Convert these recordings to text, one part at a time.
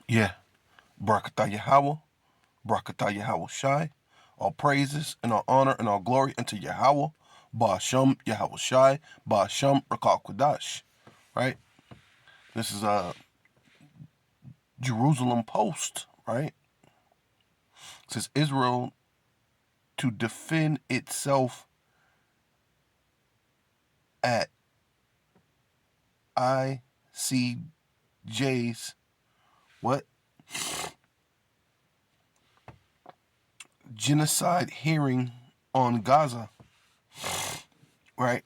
Yeah. Barakatah Yahweh. Barakatah Yahweh Shai. All praises and all honor and all glory unto Yahweh. Ba'ashem Yahweh Shai. Ba'ashem Rakal Kodash. Right? This is a Jerusalem Post, right? It says Israel to defend itself at ICJ's what? Genocide hearing on Gaza, right?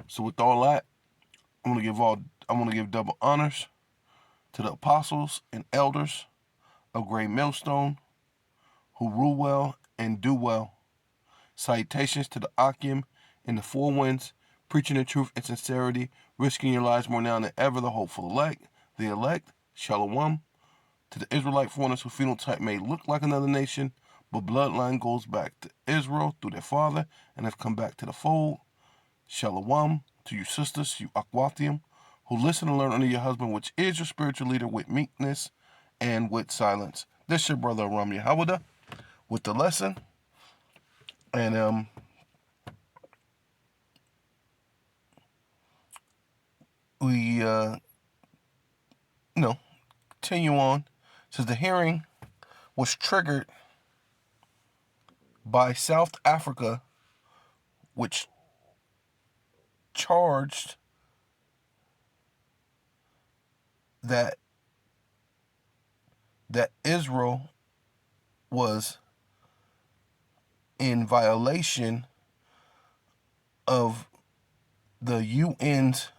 So with all that, I'm gonna give double honors to the apostles and elders of Great Millstone who rule well and do well. Salutations to the Akim in the four winds, preaching the truth and sincerity, risking your lives more now than ever, the hopeful elect, Shalom, to the Israelite foreigners whose phenotype may look like another nation, but bloodline goes back to Israel through their father and have come back to the fold. Shalom to you sisters, you Akwathium, who listen and learn under your husband, which is your spiritual leader, with meekness and with silence. This your brother Aram Yahawada with the lesson. And we continue on. It says the hearing was triggered by South Africa, which charged that Israel was in violation of the UN's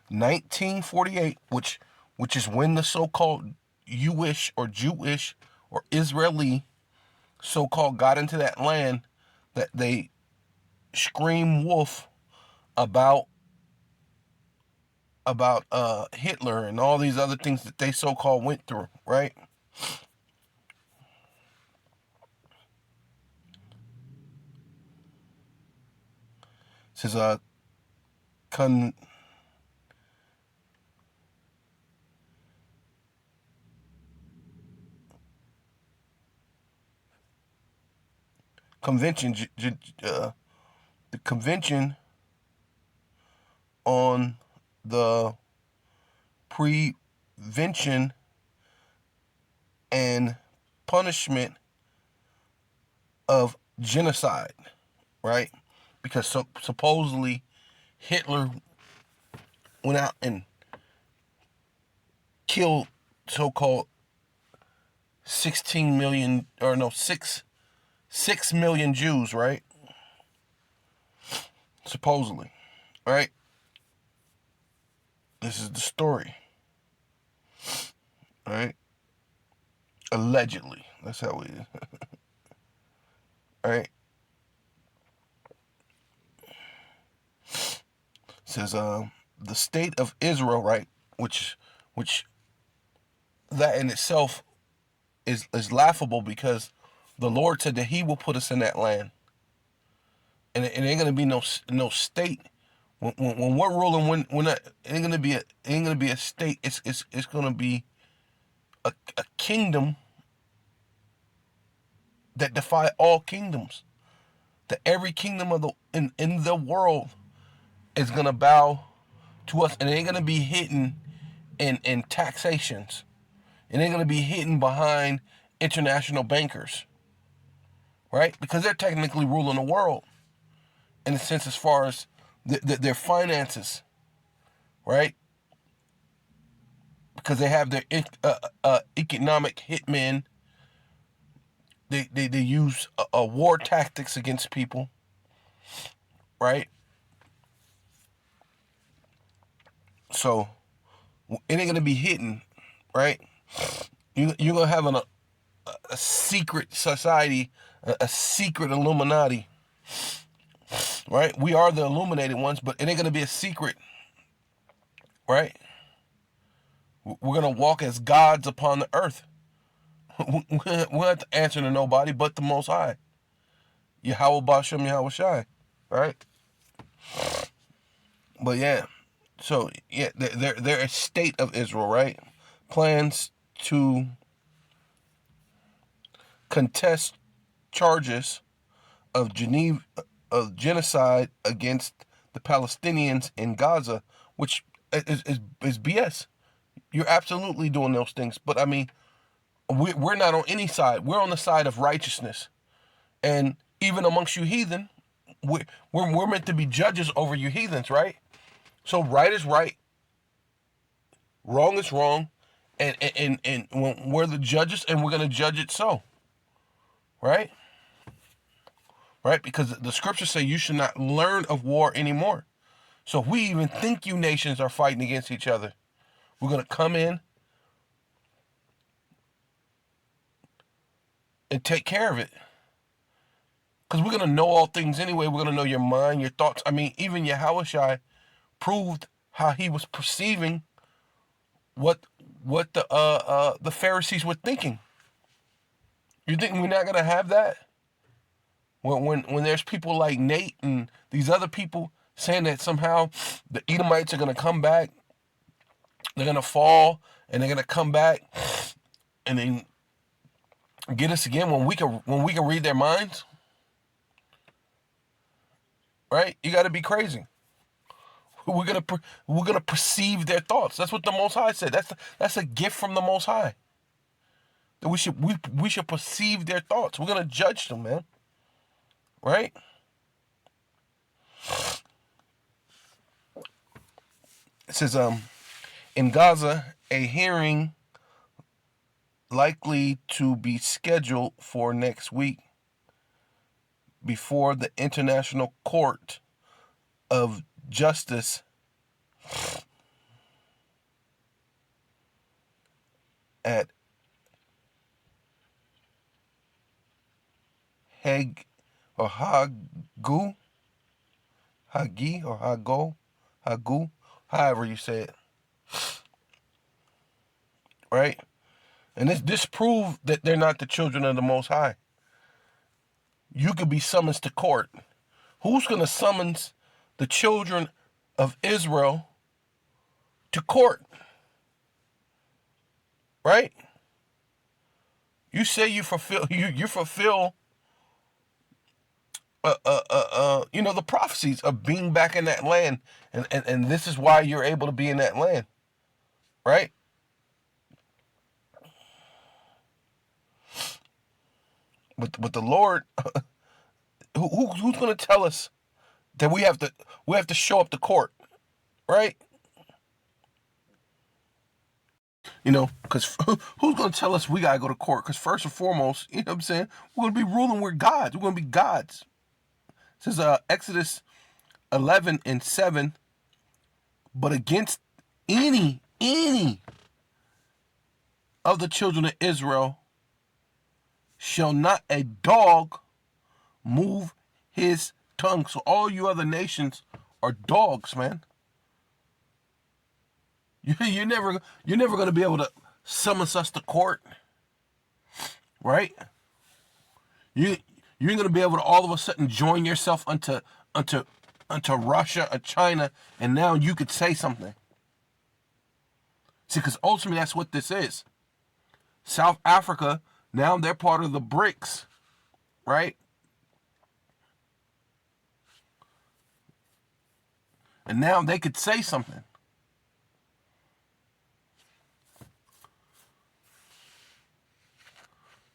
1948, which is when the so-called Jewish or Israeli so-called got into that land, that they scream wolf about Hitler and all these other things that they so-called went through, right? It says convention, the convention on the prevention and punishment of genocide, right? Because supposedly Hitler went out and killed so-called 16 million, or no, 6 million Jews, right? Supposedly, right? This is the story, right? Allegedly, that's how we, right? It says the state of Israel, right? Which that in itself is laughable, because the Lord said that He will put us in that land, and it ain't gonna be no state. When we're ruling, when it ain't gonna be a state. It's gonna be a kingdom that defy all kingdoms. That every kingdom of in the world is gonna bow to us, and it ain't gonna be hidden in taxations. It ain't gonna be hidden behind international bankers, right? Because they're technically ruling the world in a sense, as far as their finances, right? Because they have their economic hitmen. They use war tactics against people, right? So it ain't gonna be hidden, right? You're gonna have a secret society, a secret Illuminati, right? We are the illuminated ones, but it ain't gonna be a secret, right? We're gonna walk as gods upon the earth. We don't have to answer to nobody but the Most High. Yahweh Bashem, Yahweh Shai, right? But yeah, so yeah, they're a state of Israel, right? plans to contest charges of genocide against the Palestinians in Gaza, which is BS. You're absolutely doing those things, but I mean, we're not on any side. We're on the side of righteousness, and even amongst you heathen, we're meant to be judges over you heathens, right? So right is right, wrong is wrong, and we're the judges, and we're gonna judge it so, right? Right? Because the scriptures say you should not learn of war anymore. So if we even think you nations are fighting against each other, we're going to come in and take care of it. Because we're going to know all things anyway. We're going to know your mind, your thoughts. I mean, even Yahushua proved how he was perceiving what the Pharisees were thinking. You think we're not going to have that? When there's people like Nate and these other people saying that somehow the Edomites are going to come back, they're going to fall, and they're going to come back and then get us again when we can read their minds, right? You got to be crazy. We're gonna perceive their thoughts. That's what the Most High said. That's a gift from the Most High. That we should perceive their thoughts. We're gonna judge them, man. Right? It says, in Gaza, a hearing likely to be scheduled for next week before the International Court of Justice at Hague or Hagu, Hagi or Hagu, however you say it, right? And this proved that they're not the children of the Most High. You could be summoned to court. Who's going to summons the children of Israel to court? Right? You say you fulfill the prophecies of being back in that land, and this is why you're able to be in that land, right? But the Lord, who's going to tell us that we have to show up to court, right? Because who's going to tell us we got to go to court? Because first and foremost, you know what I'm saying, we're going to be ruling. We're gods. We're going to be gods. It says Exodus 11:7, but against any of the children of Israel shall not a dog move his tongue. So all you other nations are dogs, man. You're never going to be able to summon us to court, right? You ain't going to be able to all of a sudden join yourself unto Russia or China, and now you could say something. See, because ultimately that's what this is. South Africa, now they're part of the BRICS, right? And now they could say something.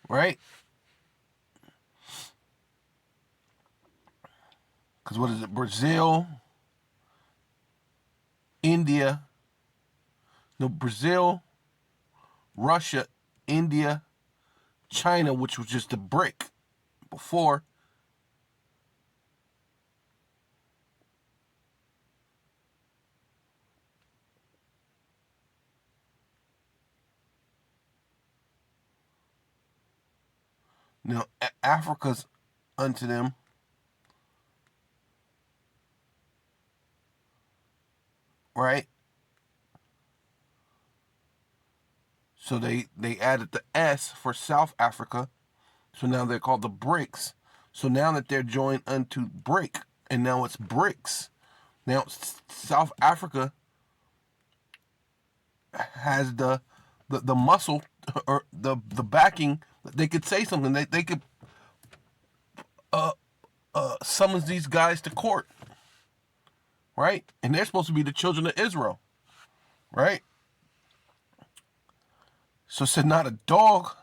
Right? Because what is it? Brazil, Russia, India, China, which was just a BRIC before. Now, Africa's unto them. Right? So they added the S for South Africa. So now they're called the BRICS. So now that they're joined unto BRIC, and now it's BRICS. Now South Africa has the the muscle or the backing that they could say something. They could summons these guys to court, right? And they're supposed to be the children of Israel, right? So it said not a dog,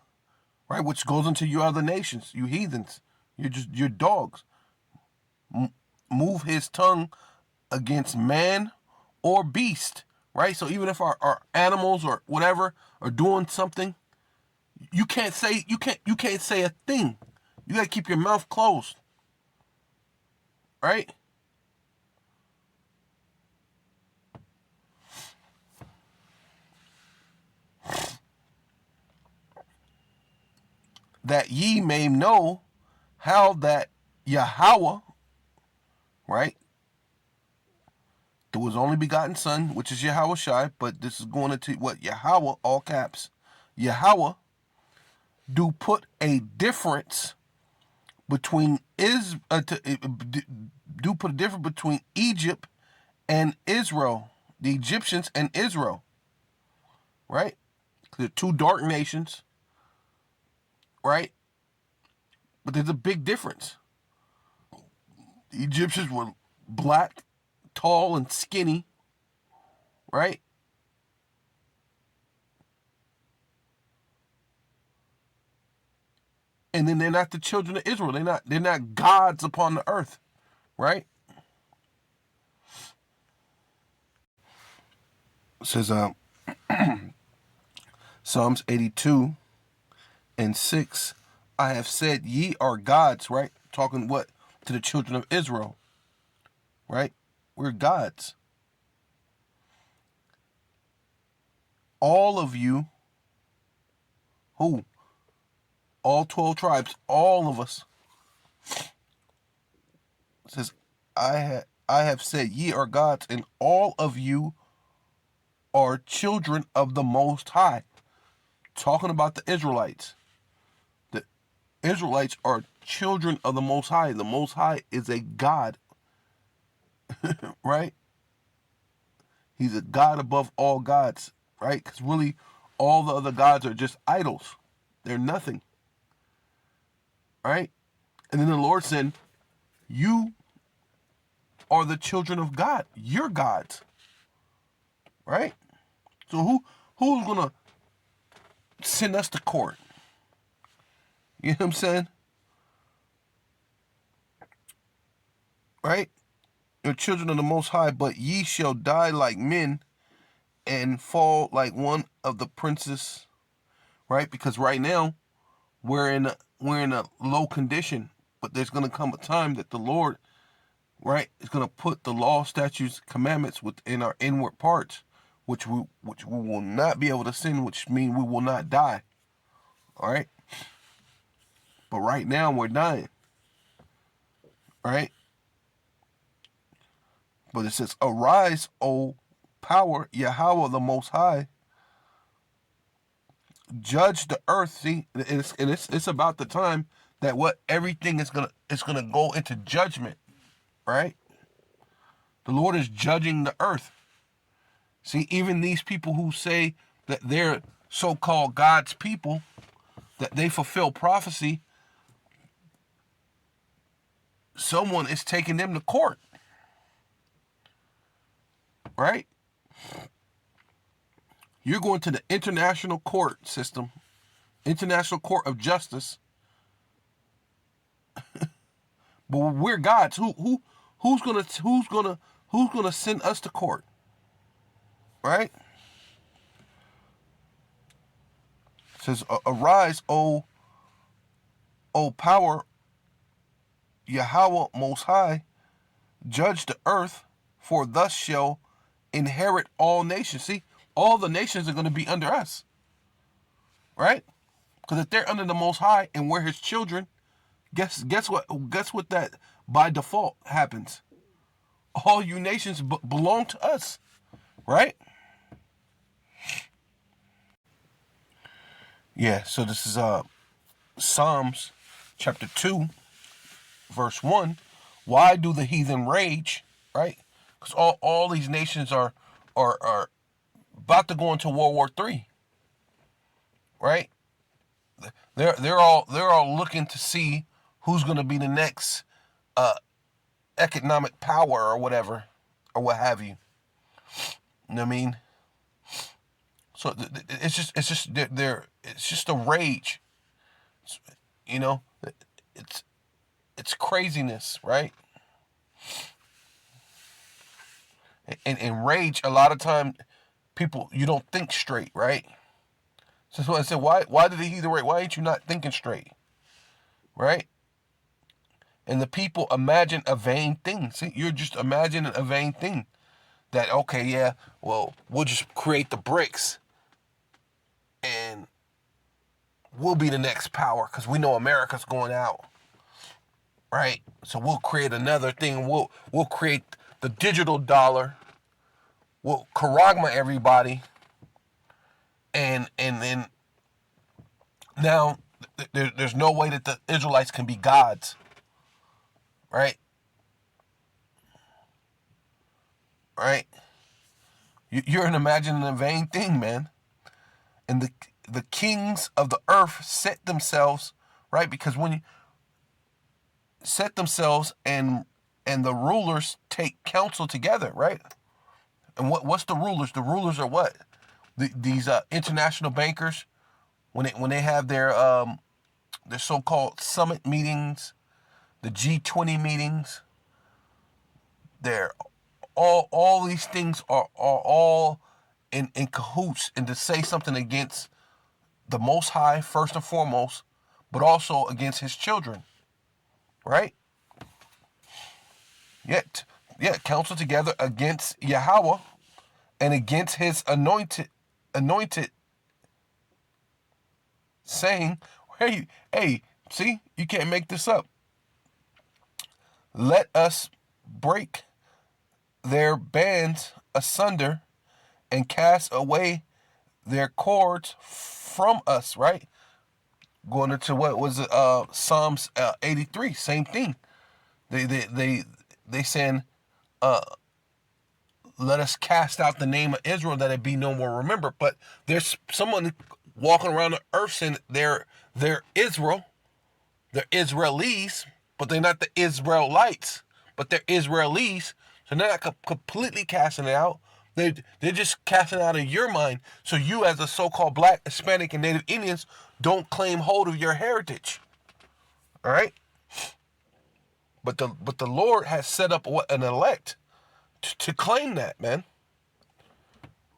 right? Which goes into you other nations, you heathens. You're dogs. Move his tongue against man or beast, right? So even if our animals or whatever are doing something, you can't say a thing. You gotta keep your mouth closed, right? That ye may know how that Yahweh, right? There was only begotten Son, which is Yahweh Shai, but this is going into what Yahweh, all caps, Yahweh, do put a difference between do put a difference between Egypt and Israel, the Egyptians and Israel, right? They're two dark nations, right? But there's a big difference. The Egyptians were black, tall, and skinny, right? And then they're not the children of Israel. They're not gods upon the earth, right? It says Psalms 82:6. I have said ye are gods, right? Talking what? To the children of Israel, right? We're gods. All of you, who? All 12 tribes, all of us. It says, I have said ye are gods, and all of you are children of the Most High. Talking about the Israelites. The Israelites are children of the Most High. The Most High is a God, right? He's a God above all gods, right? Because really, all the other gods are just idols. They're nothing, right? And then the Lord said, you are the children of God. You're gods, right? So who's going to send us to court? You know what I'm saying? Right? You're children of the Most High, but ye shall die like men and fall like one of the princes, right? Because right now we're in a low condition, but there's going to come a time that the Lord, right, is going to put the law, statutes, commandments within our inward parts, which we will not be able to sin, which means we will not die. All right? But right now we're dying. Right? But it says, arise, O power, Yahweh the Most High, judge the earth. See, it's about the time that what everything is gonna go into judgment, right? The Lord is judging the earth. See, even these people who say that they're so-called God's people, that they fulfill prophecy, someone is taking them to court, right? You're going to the international court system, international court of justice. But we're gods. Who's gonna send us to court? Right? It says, arise, O power, Yahweh Most High, judge the earth, for thus shall inherit all nations. See, all the nations are going to be under us, right? Because if they're under the Most High and we're His children, guess what that by default happens. All you nations belong to us, right? Yeah. So this is Psalms chapter 2, verse 1. Why do the heathen rage? Right? Because all these nations are about to go into World War III. right? They're all looking to see who's going to be the next economic power or whatever, or what have you. You know what I mean? So it's just a rage. You know, it's it's craziness, right? And rage, a lot of time, people, you don't think straight, right? So that's why I said, why did he either way? Why ain't you not thinking straight, right? And the people imagine a vain thing. See, you're just imagining a vain thing. That, okay, yeah, well, we'll just create the bricks and we'll be the next power because we know America's going out, right? So we'll create another thing. We'll create the digital dollar. We'll charagma everybody, and then now there's no way that the Israelites can be gods, right? Right? You're imagining a vain thing, man. And the kings of the earth set themselves, right? Because when you set themselves and the rulers take counsel together, right? And what's the rulers? The rulers are what? These international bankers, when they have their so-called summit meetings, the G20 meetings, they're all these things are all in cahoots, and to say something against the Most High first and foremost, but also against His children, right? Yet, yeah, counsel together against Yahweh and against His anointed, saying, hey, see, you can't make this up. Let us break their bands asunder and cast away their cords from us, right? Going into what was it, Psalms 83, same thing. They saying, let us cast out the name of Israel that it be no more remembered. But there's someone walking around the earth saying they're Israel, they're Israelis, but they're not the Israelites, but they're Israelis. So they're not completely casting it out. They're just casting it out of your mind. So you, as a so-called Black, Hispanic, and Native Indians, don't claim hold of your heritage. All right. But the Lord has set up an elect to claim that, man.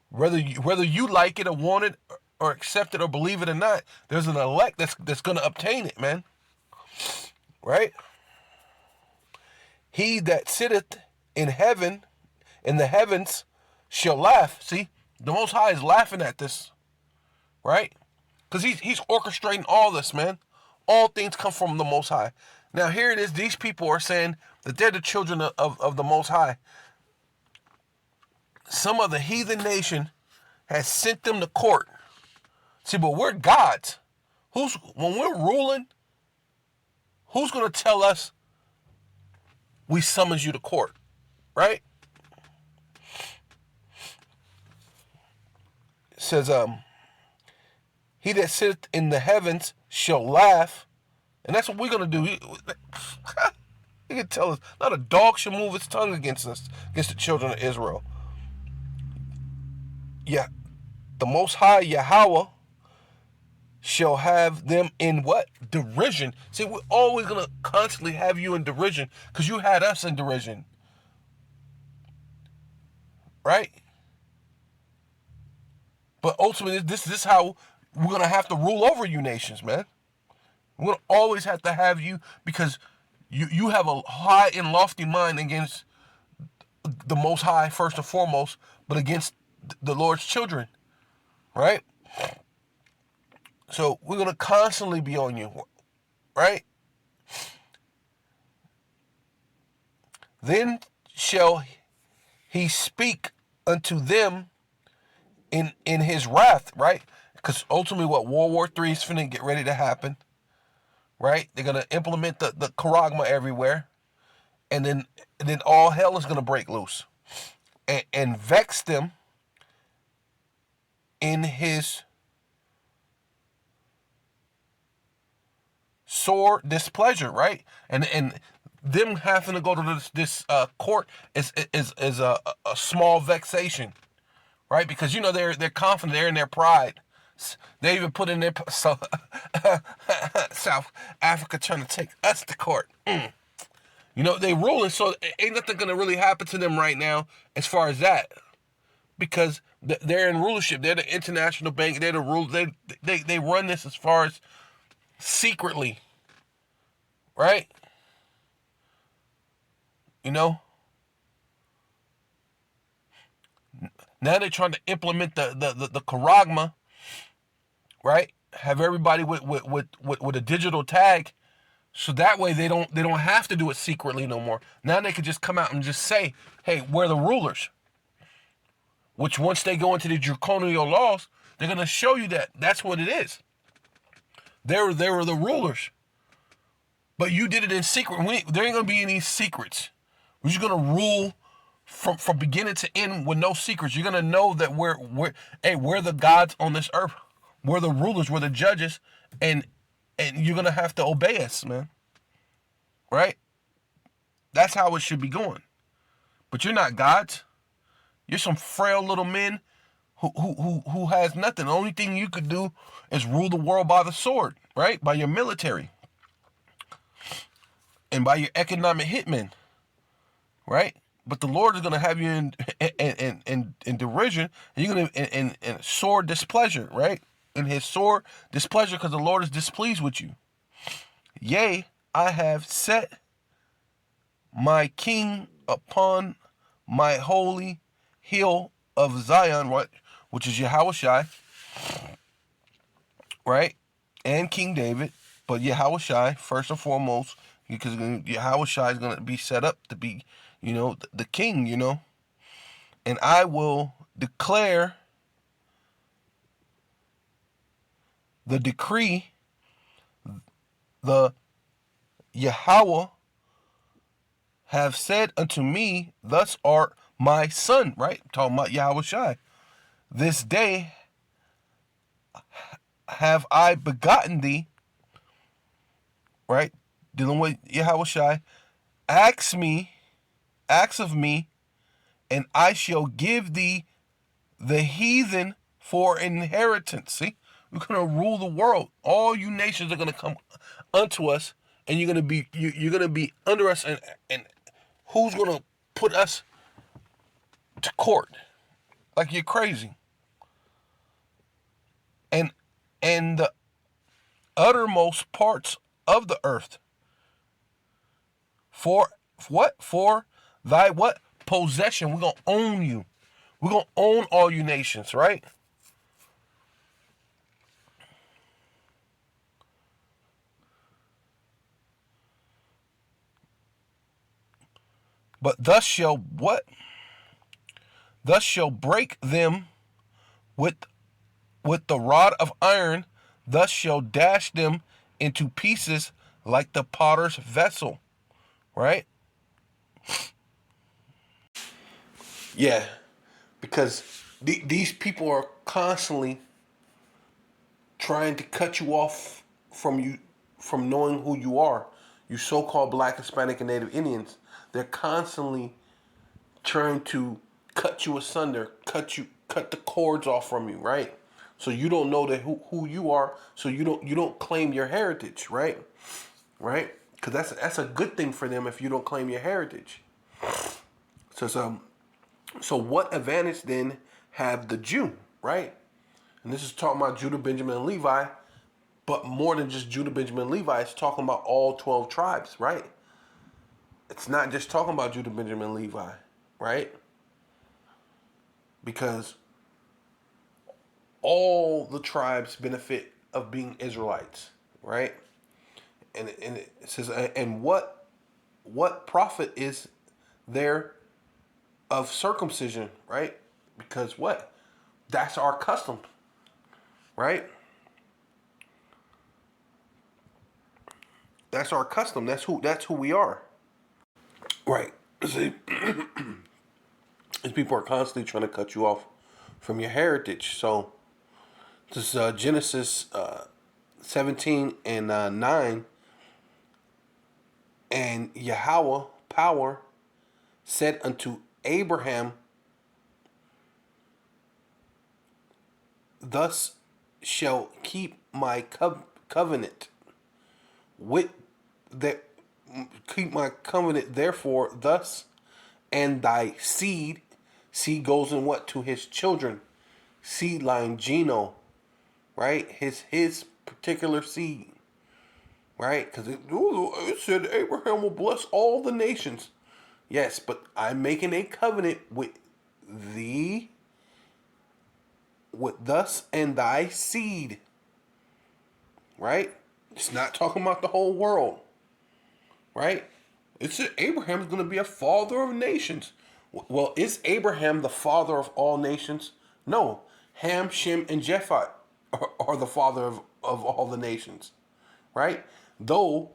Whether you like it or want it or accept it or believe it or not, there's an elect that's going to obtain it, man. Right? He that sitteth in heaven, in the heavens, shall laugh. See, the Most High is laughing at this, right? Because he's orchestrating all this, man. All things come from the Most High. Now here it is. These people are saying that they're the children of the Most High. Some of the heathen nation has sent them to court. See, but we're gods. When we're ruling, who's going to tell us we summons you to court, right? It says, he that sitteth in the heavens shall laugh. And that's what we're going to do. He can tell us, not a dog shall move its tongue against us, against the children of Israel. Yeah, the Most High Yahweh shall have them in what? Derision. See, we're always going to constantly have you in derision because you had us in derision. Right? But ultimately, this is how we're going to have to rule over you nations, man. We're going to always have to have you because you have a high and lofty mind against the Most High first and foremost, but against the Lord's children. Right? So we're going to constantly be on you, right? Then shall he speak unto them in his wrath, right? Because ultimately what World War III is finna get ready to happen, right? They're going to implement the charagma everywhere, and then all hell is going to break loose and vex them in his sore displeasure, right? And them having to go to this court is a small vexation, right? Because they're confident, they're in their pride. They even put in their so South Africa trying to take us to court. They ruling, so ain't nothing gonna really happen to them right now as far as that, because they're in rulership. They're the international bank. They're the rule. They run this as far as secretly, right? Now they're trying to implement the Karagma, right? Have everybody with a digital tag, so that way they don't have to do it secretly no more. Now they can just come out and just say, "Hey, we're the rulers." Which once they go into the draconian laws, they're gonna show you that that's what it is. They were the rulers, but you did it in secret. There ain't gonna be any secrets. We're just gonna rule from beginning to end with no secrets. You're gonna know that we're the gods on this earth. We're the rulers. We're the judges, and you're gonna have to obey us, man. Right? That's how it should be going. But you're not gods. You're some frail little men who has nothing. The only thing you could do is rule the world by the sword, right? By your military and by your economic hitmen, right? But the Lord is going to have you in derision. And you're going to in sore displeasure, right? In His sore displeasure, because the Lord is displeased with you. Yea, I have set my king upon my holy hill of Zion, right? Which is Yahushai, right? And King David, but Yahushai first and foremost, because Yahushai is going to be set up to be, the king, and I will declare the decree, the Yahweh have said unto me, thus art my son, right? Talking about Yahushai. This day have I begotten thee, right? Dealing with Yahushai. Ask of me, and I shall give thee the heathen for inheritance. See, we're gonna rule the world. All you nations are gonna come unto us, and you're gonna be under us. And who's gonna put us to court? Like, you're crazy. And the uttermost parts of the earth. For what? For thy what? Possession. We're gonna own you. We're gonna own all you nations, right? But thus shall what? Thus shall break them with the rod of iron, thus shall dash them into pieces like the potter's vessel. Right? Yeah. Because these people are constantly trying to cut you off from knowing who you are. You so-called Black, Hispanic, and Native Indians. They're constantly trying to cut you asunder, cut the cords off from you, right? So you don't know who you are, so you don't claim your heritage, right? Right? Because that's a good thing for them if you don't claim your heritage. So what advantage then have the Jew, right? And this is talking about Judah, Benjamin, and Levi, but more than just Judah, Benjamin, and Levi, it's talking about all 12 tribes, right? It's not just talking about Judah, Benjamin, and Levi, right? Because all the tribes benefit of being Israelites, right? And it says, and what profit is there of circumcision, right? Because what? That's our custom, right? That's our custom. That's who we are, right? See, these people are constantly trying to cut you off from your heritage. So this is Genesis 17 and 9. And Yahweh power said unto Abraham, thus shall keep my covenant with that keep my covenant therefore thus, and thy seed goes in what? To his children, seed line, geno, right? His particular seed, right? Because it said Abraham will bless all the nations. Yes, but I'm making a covenant with thee, with thus and thy seed, right? It's not talking about the whole world, right? It said Abraham's going to be a father of nations. Well, is Abraham the father of all nations? No. Ham, Shem, and Japheth are the father of all the nations, right? Though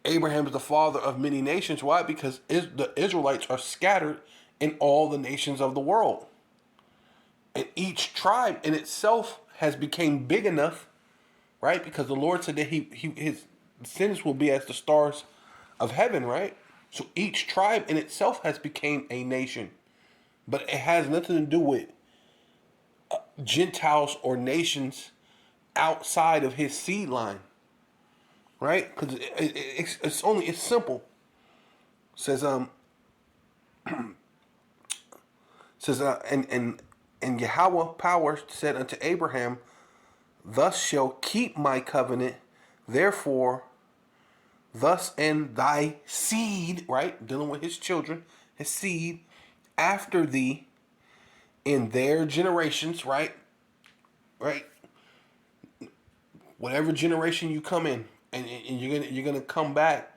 Abraham is the father of many nations. Why? Because the Israelites are scattered in all the nations of the world. And each tribe in itself has become big enough, right? Because the Lord said that his descendants will be as the stars of heaven, right? So each tribe in itself has become a nation. But it has nothing to do with Gentiles or nations outside of his seed line, right? Because it's simple. It says and Yahweh power said unto Abraham, thus shall keep my covenant, therefore thus and thy seed, right? Dealing with his children, his seed, after thee, in their generations, right? Right? Whatever generation you come in, and you're gonna come back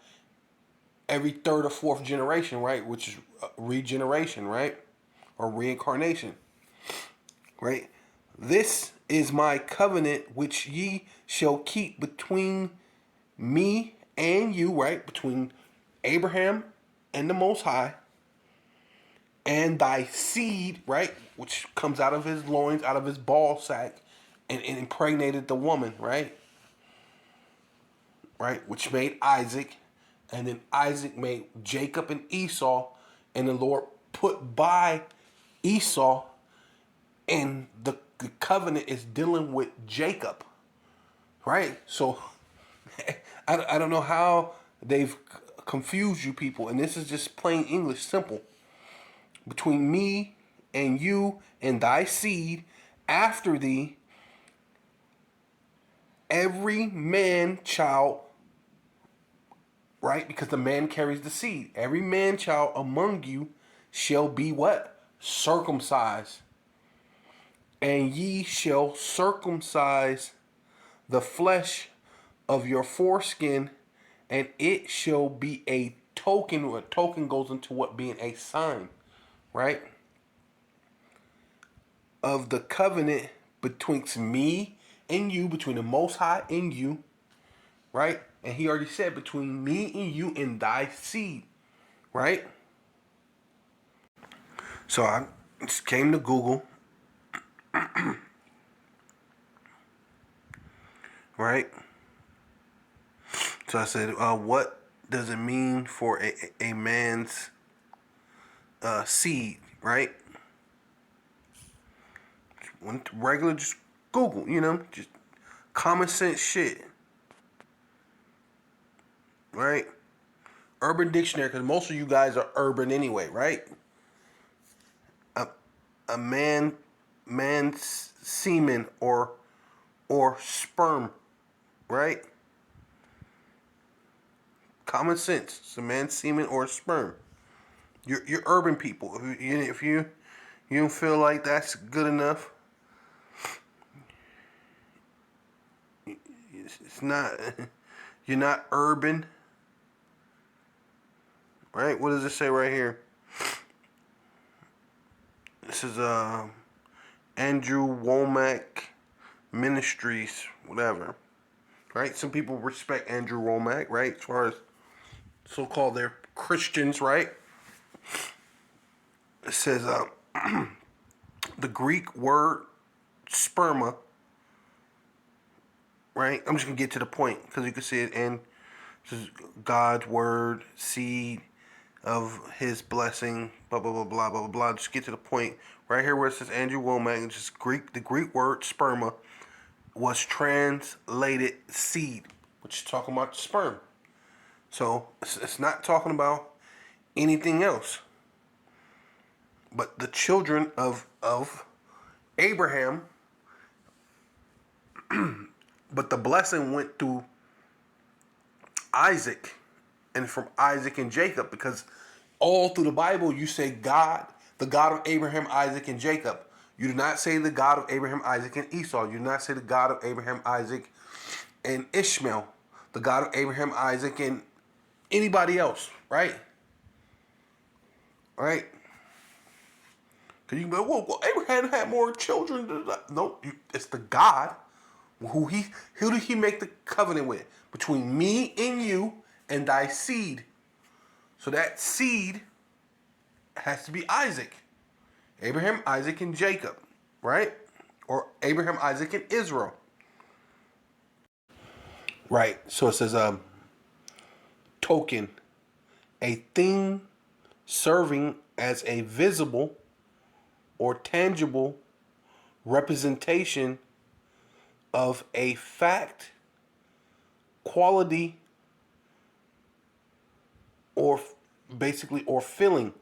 every third or fourth generation, right? Which is regeneration, right? Or reincarnation, right? This is my covenant which ye shall keep between me and you, right? Between Abraham and the Most High, and thy seed, right? Which comes out of his loins, out of his ball sack, and impregnated the woman, right? Right? Which made Isaac, and then Isaac made Jacob and Esau, and the Lord put by Esau, and the covenant is dealing with Jacob, right? So I don't know how they've confused you people, and this is just plain English, simple. Between me and you and thy seed after thee, every man child, right? Because the man carries the seed. Every man child among you shall be what? Circumcised. And ye shall circumcise the flesh of your foreskin, and it shall be a token. A token goes into what? Being a sign, right? Of the covenant betwixt me and you, between the Most High and you, right? And he already said between me and you and thy seed, right? So I just came to Google, right? So I said, what does it mean for a man's seed, right? Went to regular, just Google, just common sense shit, right? Urban Dictionary, because most of you guys are urban anyway, right? A man's semen or sperm, right? Common sense. It's a man's semen or sperm. You're urban people. If you don't feel like that's good enough, it's not. You're not urban, right? What does it say right here? This is Andrew Womack Ministries, whatever. Right? Some people respect Andrew Womack, right? As far as so-called they're Christians, right? It says the Greek word sperma, right? I'm just gonna get to the point because you can see it in This is God's word, seed of his blessing, blah, blah, blah, blah, blah, blah. Just get to the point right here where it says Andrew Womack, just the Greek word sperma was translated seed, which is talking about sperm. So it's not talking about anything else. But the children of Abraham, but the blessing went through Isaac and from Isaac and Jacob, because all through the Bible you say God, the God of Abraham, Isaac, and Jacob. You do not say the God of Abraham, Isaac, and Esau. You do not say the God of Abraham, Isaac, and Ishmael. The God of Abraham, Isaac, and anybody else, right? Right? Because you can go, well, Abraham had more children. No, it's the God who did he make the covenant with? Between me and you and thy seed. So that seed has to be Isaac. Abraham, Isaac, and Jacob, right? Or Abraham, Isaac, and Israel. Right. So it says token, a thing serving as a visible or tangible representation of a fact, quality, or basically or feeling,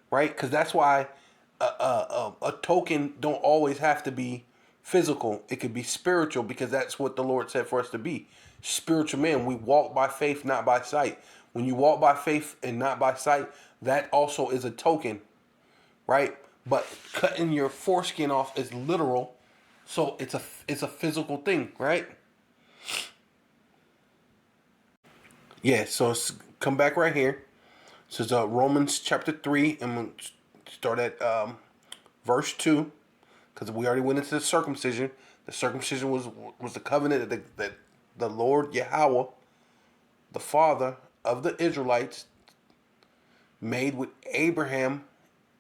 right? Because that's why a token don't always have to be physical. It could be spiritual, because that's what the Lord said for us to be. Spiritual men. We walk by faith, not by sight. When you walk by faith and not by sight, that also is a token, right? But cutting your foreskin off is literal, so it's a physical thing, right? Yeah. So come back right here. This is Romans chapter 3, and we'll start at verse 2, because we already went into the circumcision. The circumcision was the covenant that the Lord Yahweh, the father of the Israelites, made with Abraham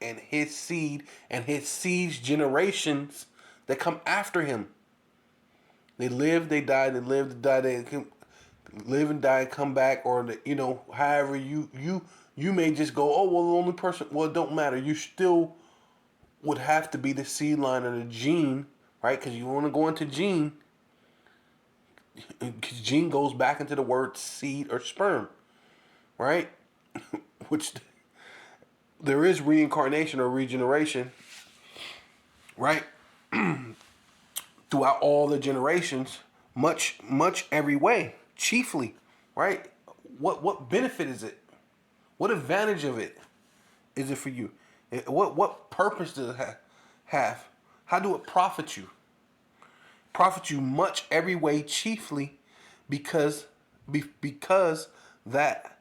and his seed and his seed's generations that come after him. They live, they die, they live, they die, they live and die, come back, or however you may just go, oh well, the only person. Well, it don't matter. You still would have to be the seed line of the gene, right? Because you want to go into gene. Because gene goes back into the word seed or sperm, right? Which there is reincarnation or regeneration, right? Throughout all the generations, much every way, chiefly, right? What benefit is it? What advantage of it is it for you? What purpose does it have? How do it profit you? Profit you much every way, chiefly because that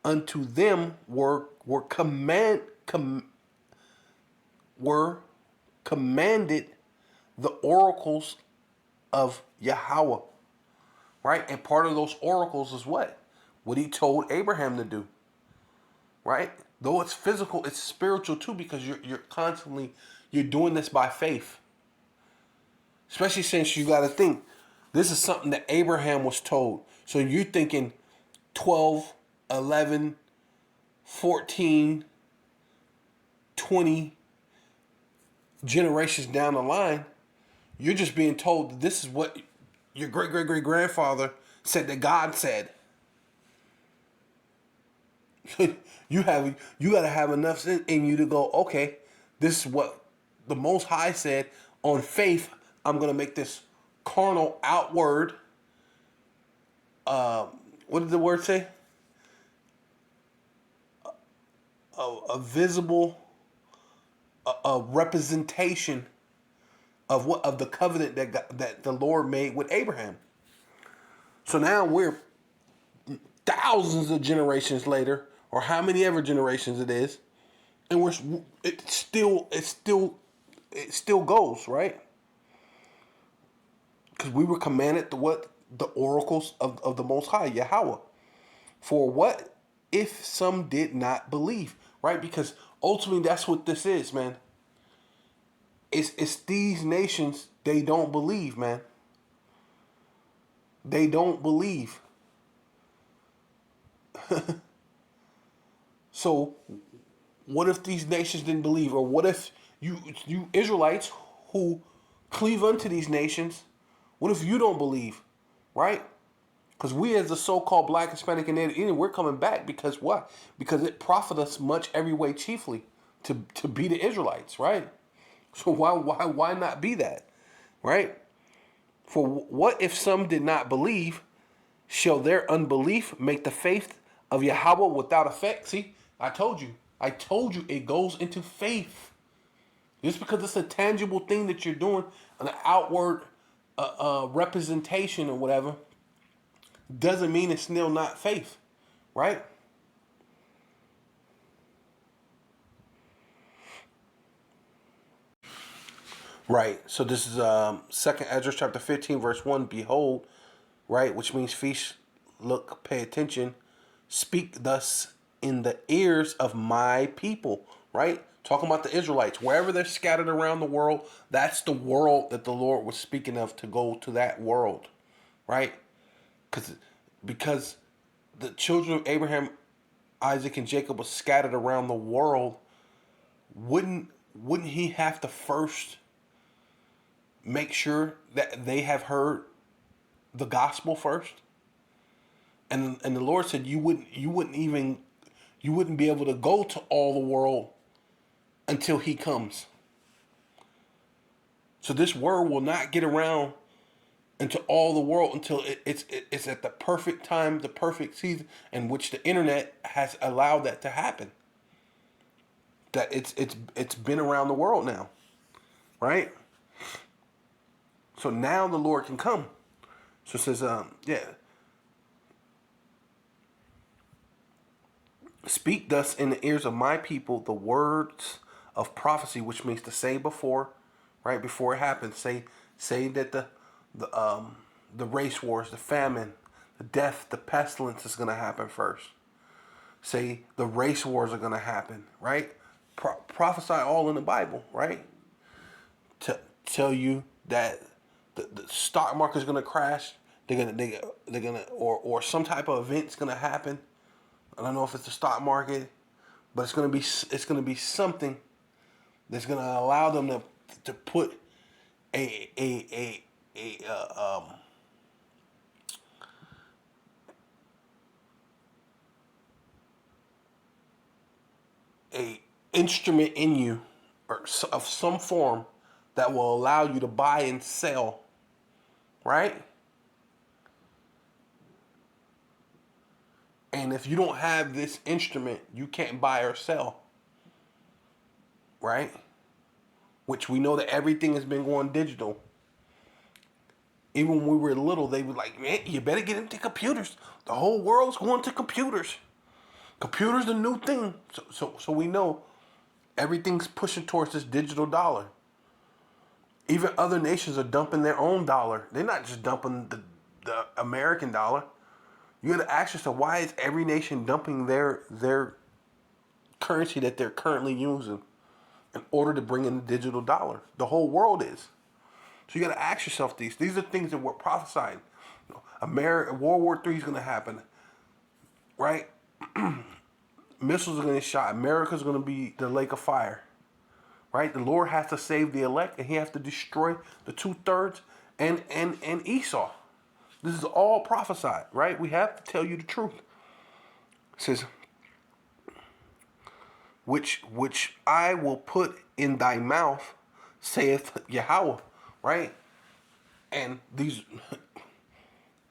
unto them were commanded the oracles of Yahweh, right? And part of those oracles is what he told Abraham to do, right? Though it's physical, it's spiritual too, because you're constantly doing this by faith. Especially since you got to think, this is something that Abraham was told. So you're thinking 12, 11, 14, 20 generations down the line, you're just being told that this is what your great-great-great-grandfather said that God said. You got to have enough in you to go, okay, this is what the Most High said. On faith, I'm going to make this carnal outward, what did the word say? A visible a representation of the covenant that the Lord made with Abraham. So now we're thousands of generations later, or how many ever generations it is, and it still goes, right? Because we were commanded the oracles of the Most High Yahweh. For what if some did not believe, right? Because ultimately that's what this is, man. It's these nations, they don't believe, man. They don't believe. So what if these nations didn't believe? Or what if you Israelites who cleave unto these nations, what if you don't believe? Right? Because we as the so-called black, Hispanic, and Native Indian, we're coming back because what? Because it profit us much every way chiefly to be the Israelites, right? So why not be that? Right? For what if some did not believe? Shall their unbelief make the faith of Yahweh without effect? See, I told you. I told you it goes into faith. Just because it's a tangible thing that you're doing, an outward representation or whatever, doesn't mean it's still not faith, right? Right. So this is Second Ezra chapter 15, verse 1. Behold, right, which means feast, look, pay attention, speak thus in the ears of my people, right? Talking about the Israelites, wherever they're scattered around the world, that's the world that the Lord was speaking of, to go to that world, right? Because the children of Abraham, Isaac, and Jacob were scattered around the world. Wouldn't he have to first make sure that they have heard the gospel first? And the Lord said you wouldn't be able to go to all the world until he comes. So this word will not get around into all the world until it's at the perfect time, the perfect season in which the internet has allowed that to happen. That it's been around the world now, right? So now the Lord can come. So it says, yeah, speak thus in the ears of my people the words of prophecy, which means to say before, right before it happens. Say that the race wars, the famine, the death, the pestilence is going to happen first. Say the race wars are going to happen, right? Prophesy all in the Bible, right? To tell you that the stock market is going to crash. They're gonna or some type of event's going to happen. I don't know if it's the stock market, but it's gonna be something that's gonna allow them to put a a instrument in you or of some form that will allow you to buy and sell, right? And if you don't have this instrument, you can't buy or sell, right? Which we know that everything has been going digital. Even when we were little, they were like, man, you better get into computers. The whole world's going to computers. Computers the new thing. So we know everything's pushing towards this digital dollar. Even other nations are dumping their own dollar. They're not just dumping the American dollar. You got to ask yourself, why is every nation dumping their currency that they're currently using in order to bring in the digital dollar? The whole world is. So you got to ask yourself these. These are things that we're prophesying. America, World War III is going to happen, right? Missiles are going to get shot. America's going to be the lake of fire, right? The Lord has to save the elect, and He has to destroy the 2/3 and Esau. This is all prophesied, right? We have to tell you the truth. It says, which I will put in thy mouth, saith Yahweh, right? And these,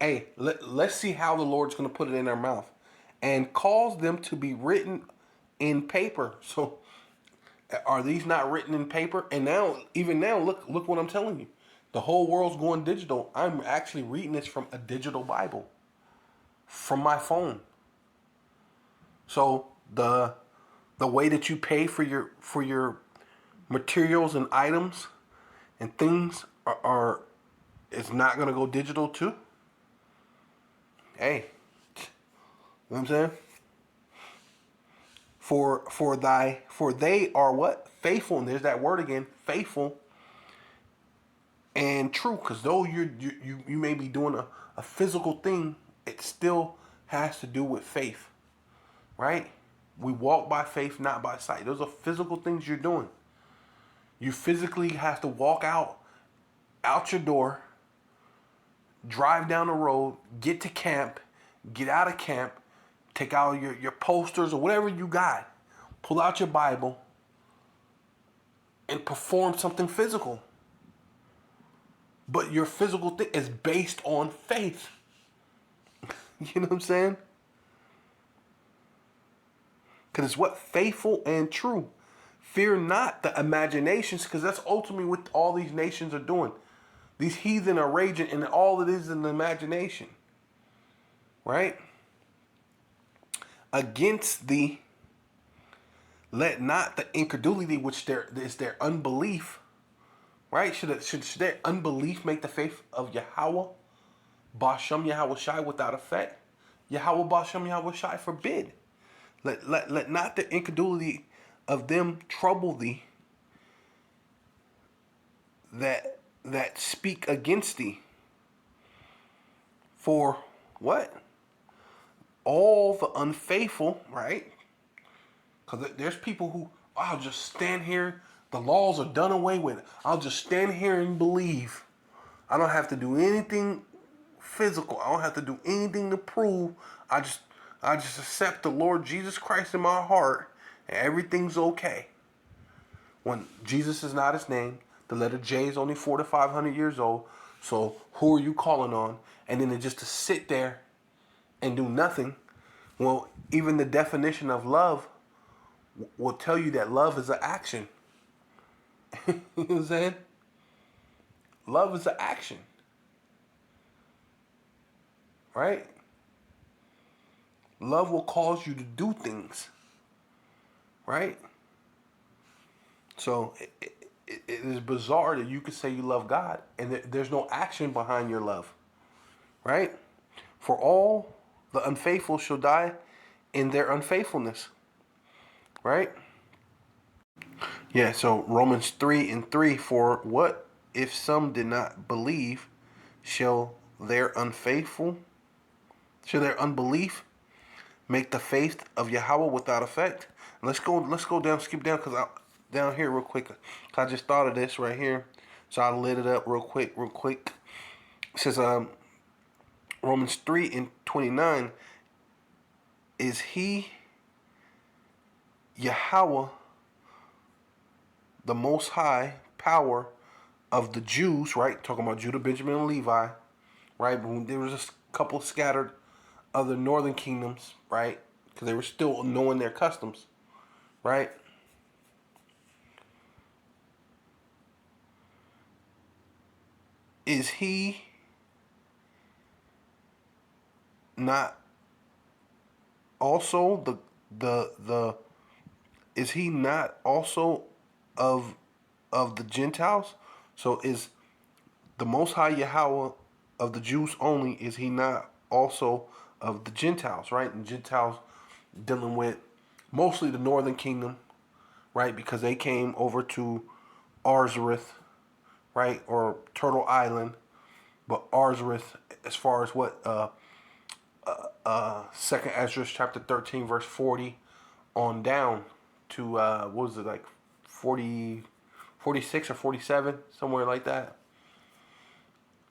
hey, let's see how the Lord's going to put it in our mouth, and cause them to be written in paper. So, are these not written in paper? And now, even now, look what I'm telling you. The whole world's going digital. I'm actually reading this from a digital Bible, from my phone. So the way that you pay for your materials and items and things are it's not going to go digital too. Hey, you know what I'm saying? For they are what? Faithful. And there's that word again, faithful and true. Because though you may be doing a physical thing, it still has to do with faith. right? We walk by faith, not by sight. Those are physical things you're doing. You physically have to walk out your door, drive down the road, get to camp, get out of camp, take out your posters or whatever you got, pull out your Bible, and perform something physical. But your physical thing is based on faith. You know what I'm saying? Because it's what? Faithful and true. Fear not the imaginations, because that's ultimately what all these nations are doing. These heathen are raging, and all it is an imagination. Right? Against thee, let not the incredulity, which is their unbelief, right? Should their unbelief make the faith of Yahweh, Bashem Yahweh Shai, without effect? Yahweh Bashem Yahweh Shai forbid. Let not the incredulity of them trouble thee that speak against thee. For what? All the unfaithful, right? Because there's people who, I'll just stand here. The laws are done away with. I'll just stand here and believe. I don't have to do anything physical. I don't have to do anything to prove. I just accept the Lord Jesus Christ in my heart, and everything's okay. When Jesus is not his name, the letter J is only 400 to 500 years old. So who are you calling on? And then just to sit there and do nothing. Well, even the definition of love will tell you that love is an action. You know what I'm saying? Love is an action. Right? Love will cause you to do things. Right? So it is bizarre that you could say you love God and there's no action behind your love. Right? For all the unfaithful shall die in their unfaithfulness. Right? Yeah, so Romans 3:3, for what if some did not believe, shall their unbelief make the faith of Yahweh without effect? Let's go down, skip down, down here real quick. I just thought of this right here. So I lit it up real quick. It says Romans 3:29, is he Yahweh the most high power of the Jews, right? Talking about Judah, Benjamin, and Levi, right? But there was just a couple scattered other northern kingdoms, right? Because they were still knowing their customs, right? Is he not also is he not also of the Gentiles? So is the Most High Yahweh of the Jews only, is he not also of the Gentiles, right? And Gentiles dealing with mostly the northern kingdom, right? Because they came over to Arzareth, right? Or Turtle Island. But Arzareth, as far as what, 2nd Ezra chapter 13, verse 40 on down to, what was it, like 46 or 47, somewhere like that.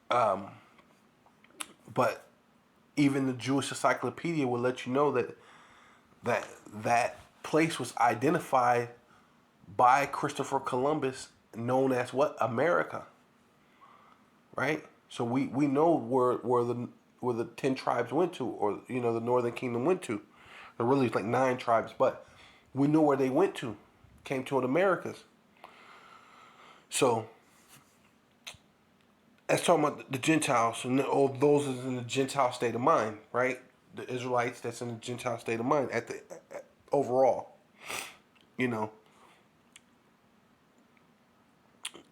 But even the Jewish Encyclopedia will let you know that place was identified by Christopher Columbus, known as what? America. Right? So we know where the 10 tribes went to, or the Northern Kingdom went to. There really is like 9 tribes, but we know where they went to. Came to the Americas. So that's talking about the Gentiles, and all those is in the Gentile state of mind, right? The Israelites that's in the Gentile state of mind overall.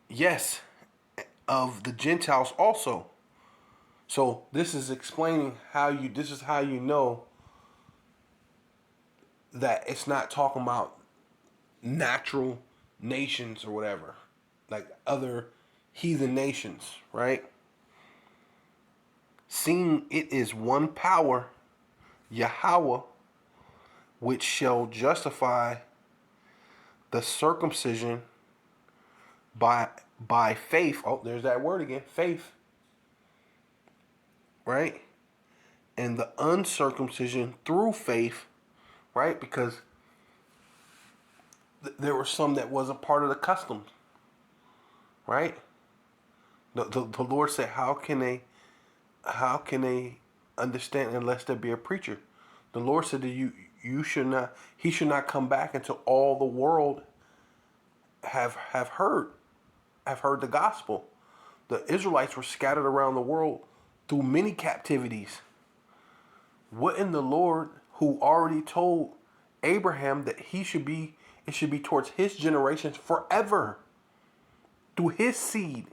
Yes, of the Gentiles also. So this is explaining this is how you know that it's not talking about natural nations or whatever, like other heathen nations, right? Seeing it is one power, Yahweh, which shall justify the circumcision by faith. Oh, there's that word again, faith. Right? And the uncircumcision through faith, right? Because there were some that wasn't part of the customs, right? The Lord said, how can they understand unless there be a preacher? The Lord said that he should not come back until all the world have heard the gospel. The Israelites were scattered around the world through many captivities. Wouldn't the Lord, who already told Abraham that it should be towards his generations forever, through his seed,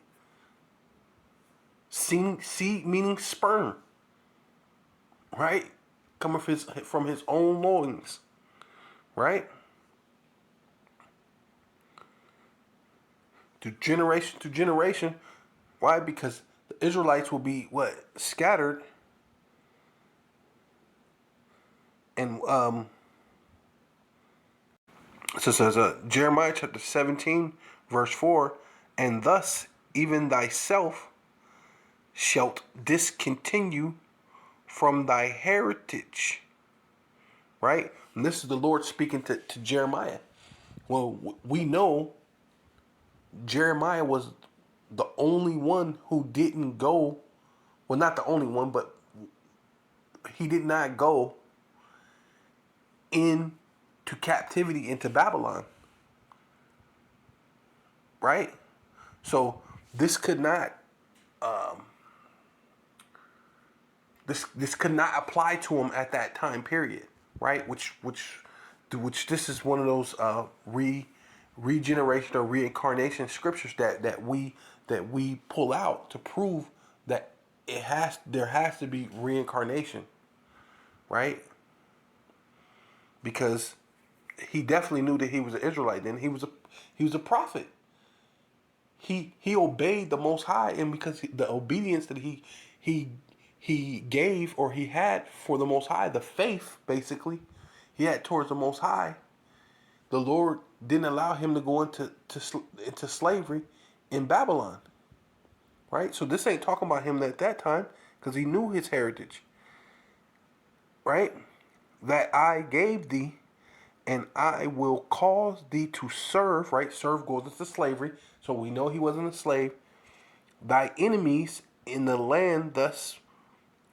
seed meaning sperm, right? Coming from his own loins, right? To generation. Why? Because the Israelites will be scattered, and so it says Jeremiah chapter 17 verse 4, and thus even thyself shalt discontinue from thy heritage. Right? And this is the Lord speaking to Jeremiah. Well, we know Jeremiah was the only one who didn't go. Well, not the only one, but he did not go into captivity into Babylon. Right? So this could not this could not apply to him at that time period, right? Which this is one of those regeneration or reincarnation scriptures that we pull out to prove that there has to be reincarnation, right? Because he definitely knew that he was an Israelite. Then he was a prophet. He obeyed the Most High, and because the obedience that he gave, or he had for the Most High, the faith basically he had towards the Most High, the Lord didn't allow him to go into slavery in Babylon. Right? So this ain't talking about him at that time, because he knew his heritage. Right? That I gave thee, and I will cause thee to serve. Right? Serve goes into slavery. So we know he wasn't a slave. Thy enemies in the land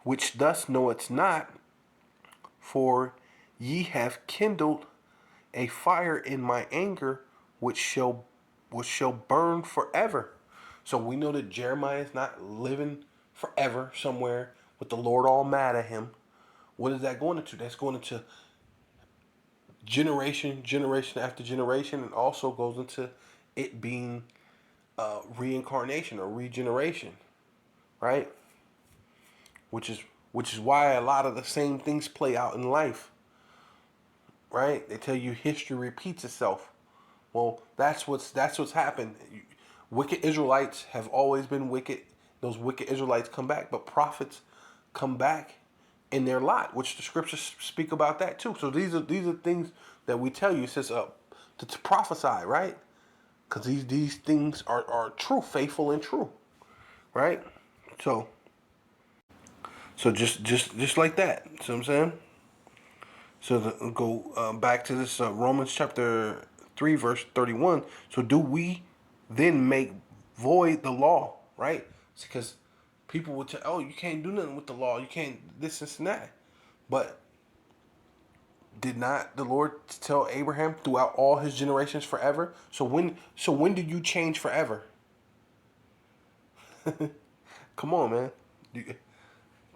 which thus knowest not, for ye have kindled a fire in my anger, which shall burn forever. So we know that Jeremiah is not living forever somewhere with the Lord all mad at him. What is that going into? That's going into generation after generation, and also goes into it being reincarnation or regeneration, right? Which is why a lot of the same things play out in life, right? They tell you history repeats itself. Well, that's what's happened. Wicked Israelites have always been wicked. Those wicked Israelites come back, but prophets come back in their lot, which the scriptures speak about that too. So these are things that we tell you. It says to prophesy, right? Because these things are true, faithful and true, right? So just like that. See what I'm saying? So go back to this Romans chapter 3 verse 31. So do we then make void the law, right? Because people would tell, oh, you can't do nothing with the law. You can't this and that. But did not the Lord tell Abraham throughout all his generations forever? So when did you change forever? Come on, man.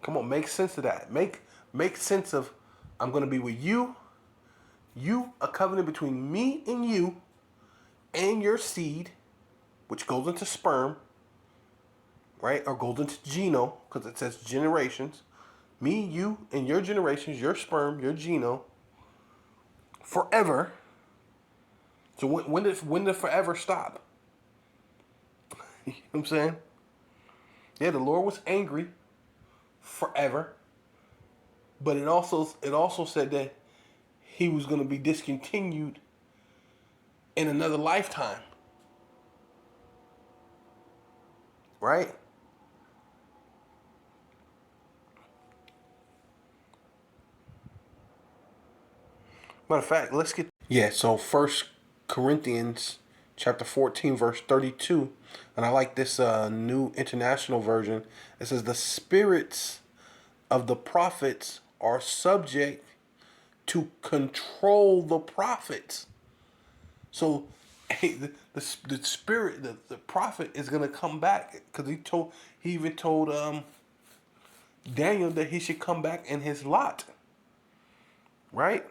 Come on, make sense of that. Make sense of, I'm going to be with you. You, a covenant between me and you and your seed, which goes into sperm, right? Or goes into geno, because it says generations. Me, you, and your generations, your sperm, your geno, forever. So when did forever stop? You know what I'm saying? Yeah, the Lord was angry forever. But it also said that he was going to be discontinued in another lifetime. Right? Matter of fact, let's get so First Corinthians chapter 14 verse 32, and I like this new international version. It says the spirits of the prophets are subject to control the prophets. So hey, the spirit, the prophet is gonna come back, because he even told Daniel that he should come back in his lot, right?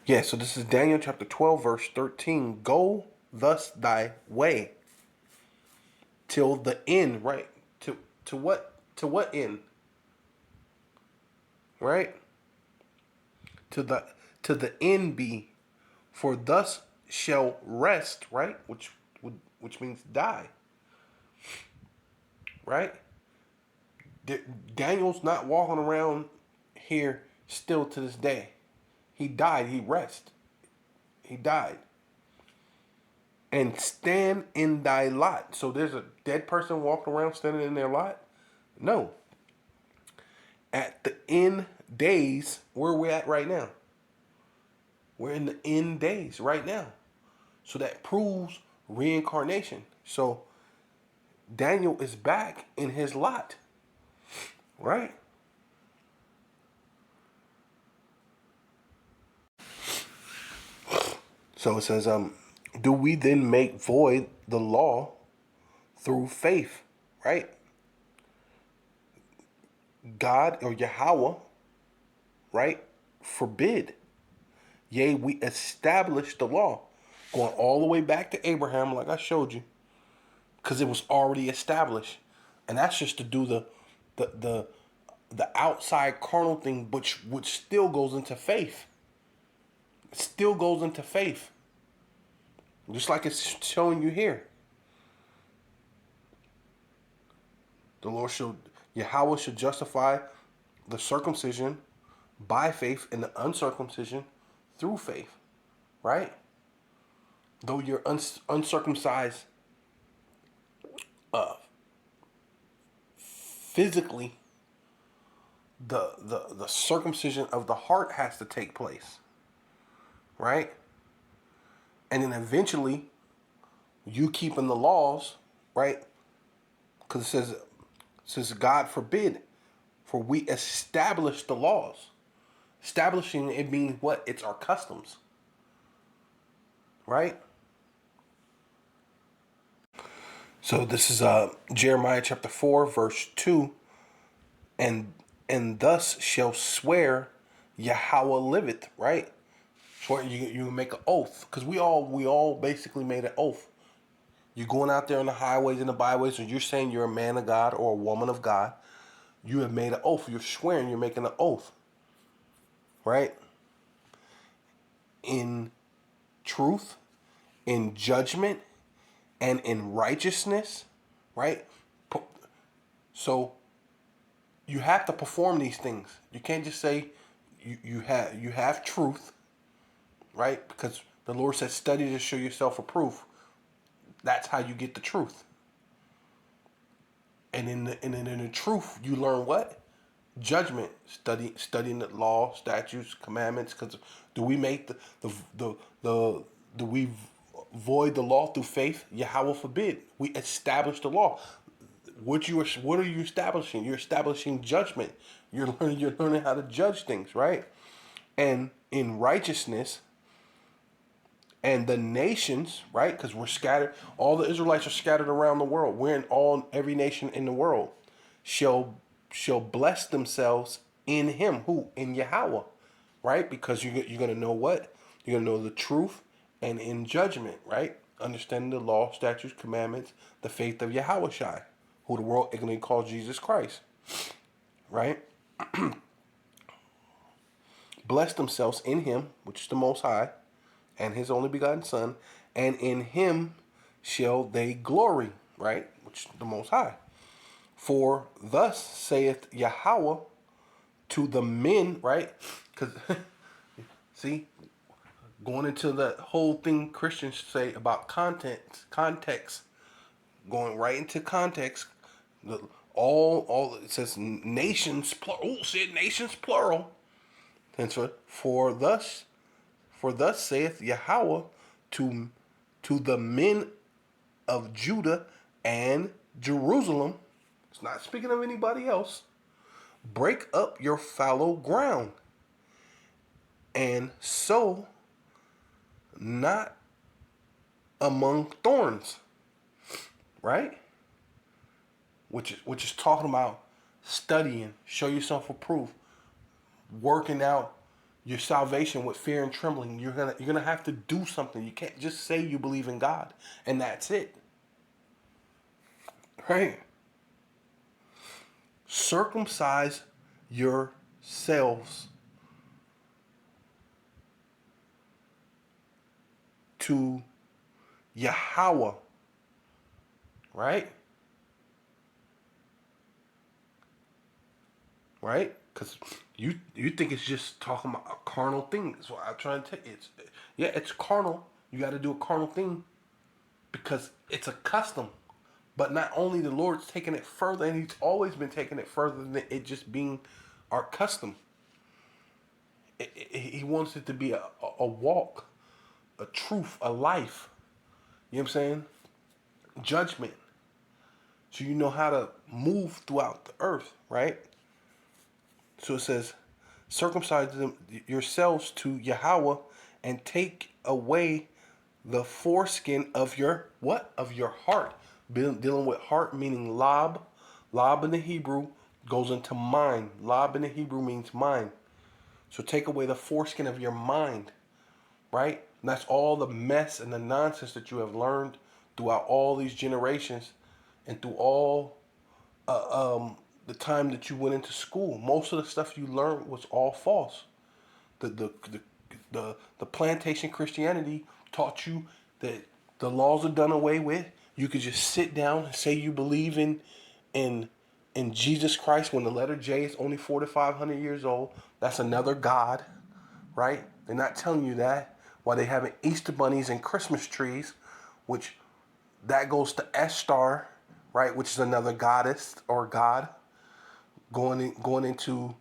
Yeah, so this is Daniel chapter 12, verse 13. Go thus thy way till the end, right? To what? To what end? Right? To the end be, for thus shall rest, right? Which means die. Right? Daniel's not walking around here still to this day. He died, he rested. He died. And stand in thy lot. So there's a dead person walking around standing in their lot? No. At the end days, where we're at right now. We're in the end days right now. So that proves reincarnation. So Daniel is back in his lot. Right? So it says, do we then make void the law through faith? Right? God or Yahweh, right, forbid. Yea, we establish the law. Going all the way back to Abraham, like I showed you. Because it was already established. And that's just to do the outside carnal thing, which still goes into faith. It still goes into faith. Just like it's showing you here. The Lord shall, Yahweh should justify the circumcision by faith and the uncircumcision through faith. Right? Though you're uncircumcised physically, the circumcision of the heart has to take place. Right? And then eventually, you keeping the laws, right? Because it says, God forbid, for we establish the laws. Establishing, it means what? It's our customs. Right? So this is Jeremiah chapter 4, verse 2. And thus shall swear Yahweh liveth, right? So you make an oath, because we all basically made an oath. You're going out there on the highways and the byways, and you're saying you're a man of God or a woman of God. You have made an oath. You're swearing. You're making an oath, right? In truth, in judgment, and in righteousness, right? So you have to perform these things. You can't just say you have truth, right? Because the Lord said, study to show yourself approved. That's how you get the truth. And in the truth, you learn what? Judgment. Studying the law, statutes, commandments. Because do we make do we void the law through faith? Yahweh forbid. We establish the law. What are you establishing? You're establishing judgment. You're learning how to judge things, right? And in righteousness. And the nations, right? Because we're scattered. All the Israelites are scattered around the world. We're in every nation in the world. Shall bless themselves in Him. Who? In Yahweh, right? Because you're gonna know what? You're gonna know the truth, and in judgment, right? Understanding the law, statutes, commandments, the faith of Yahweh Shai, who the world ignorantly calls Jesus Christ, right? Bless themselves in Him, which is the Most High, and His only begotten Son, and in Him shall they glory, right? Which is the Most High. For thus saith Yahweh, to the men, right? Because, see, going into the whole thing Christians say about context, going right into context, the, all it says nations plural. Oh, said nations plural. And so, for thus saith Yahweh to the men of Judah and Jerusalem. It's not speaking of anybody else. Break up your fallow ground and sow not among thorns, right? Which is talking about studying, show yourself approved, working out your salvation with fear and trembling. You're gonna have to do something. You can't just say you believe in God and that's it, right? Circumcise yourselves to Yahweh, right? Right? Because you think it's just talking about a carnal thing. That's what I'm trying to tell you. It's carnal. You got to do a carnal thing because it's a custom. But not only the Lord's taking it further, and He's always been taking it further than it just being our custom. He wants it to be a walk, a truth, a life. You know what I'm saying? Judgment. So you know how to move throughout the earth, right? So it says, circumcise yourselves to Yahweh and take away the foreskin of your what? Of your heart. Dealing with heart meaning lob. Lob in the Hebrew goes into mind. Lob in the Hebrew means mind. So take away the foreskin of your mind, right? And that's all the mess and the nonsense that you have learned throughout all these generations and through all the time that you went into school. Most of the stuff you learned was all false. The plantation Christianity taught you that the laws are done away with. You could just sit down and say you believe in Jesus Christ when the letter J is only 4,500 years old. That's another God, right? They're not telling you that. While they having Easter bunnies and Christmas trees, which that goes to Estar, right? Which is another goddess or god. Going into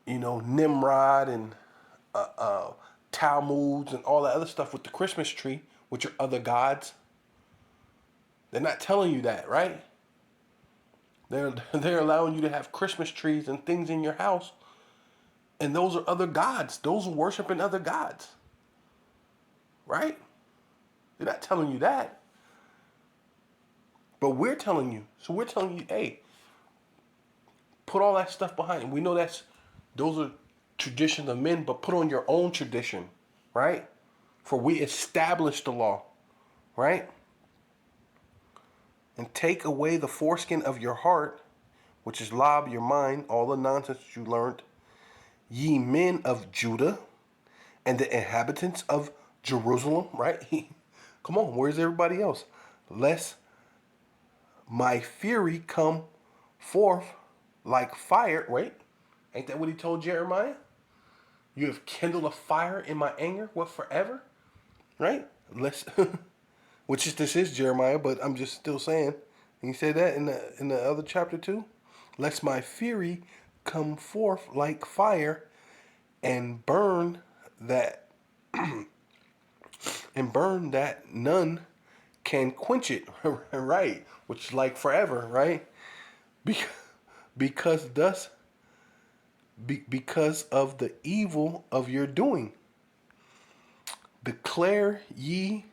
Nimrod and Talmuds and all that other stuff with the Christmas tree, which are other gods. They're not telling you that, right? They're allowing you to have Christmas trees and things in your house, and those are other gods. Those are worshiping other gods, right? They're not telling you that, but we're telling you. So we're telling you, hey, put all that stuff behind. We know those are traditions of men, but put on your own tradition, right? For we establish the law, right? And take away the foreskin of your heart, which is lob, your mind, all the nonsense that you learned, ye men of Judah and the inhabitants of Jerusalem, right? Come on, where's everybody else? Lest my fury come forth like fire. Wait, ain't that what he told Jeremiah? You have kindled a fire in my anger, what, forever? Right? This is Jeremiah, but I'm just still saying. And he said that in the other chapter too. Lest my fury come forth like fire and burn that none can quench it. Right? Which is like forever, right? Because because of the evil of your doing. Declare ye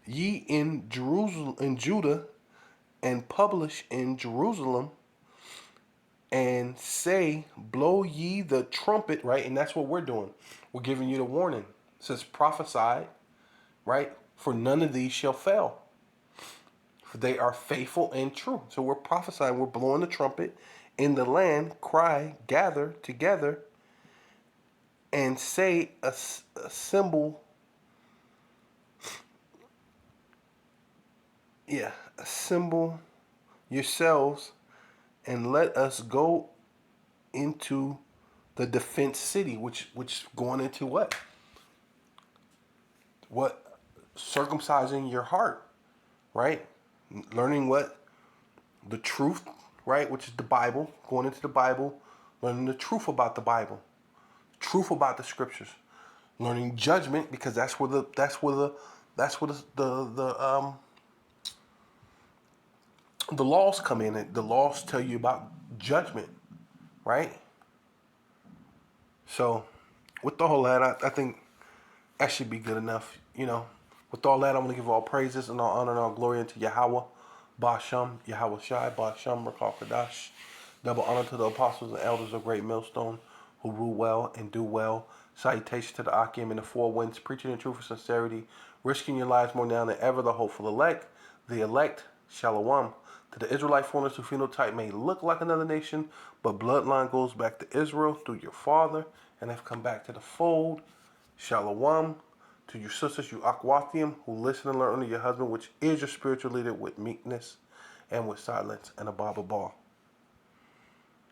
in Jerusalem, in Judah, and publish in Jerusalem, and say, blow ye the trumpet, right? And that's what we're doing. We're giving you the warning. It says, prophesy, right? For none of these shall fail. For they are faithful and true. So we're prophesying, we're blowing the trumpet. In the land, cry, gather together, and say a symbol. Yeah, a symbol yourselves and let us go into the defense city, which going into what? What? Circumcising your heart, right? Learning what? The truth, right? Which is the Bible. Going into the Bible, learning the truth about the Bible, truth about the scriptures, learning judgment, because that's where the laws come in. The laws tell you about judgment, right? So, with all that, I think that should be good enough. With all that, I'm going to give all praises and all honor and all glory unto Yahweh, Basham, Yahweh Shai, Basham, Rakal Kadash. Double honor to the apostles and elders of Great Millstone who rule well and do well. Salutation to the Akim in the four winds, preaching the truth with sincerity, risking your lives more now than ever, the hopeful elect. The elect, Shalom. To the Israelite foreigners whose phenotype may look like another nation, but bloodline goes back to Israel through your father and have come back to the fold. Shalom. To your sisters, you Akwathium, who listen and learn under your husband, which is your spiritual leader, with meekness and with silence and above all.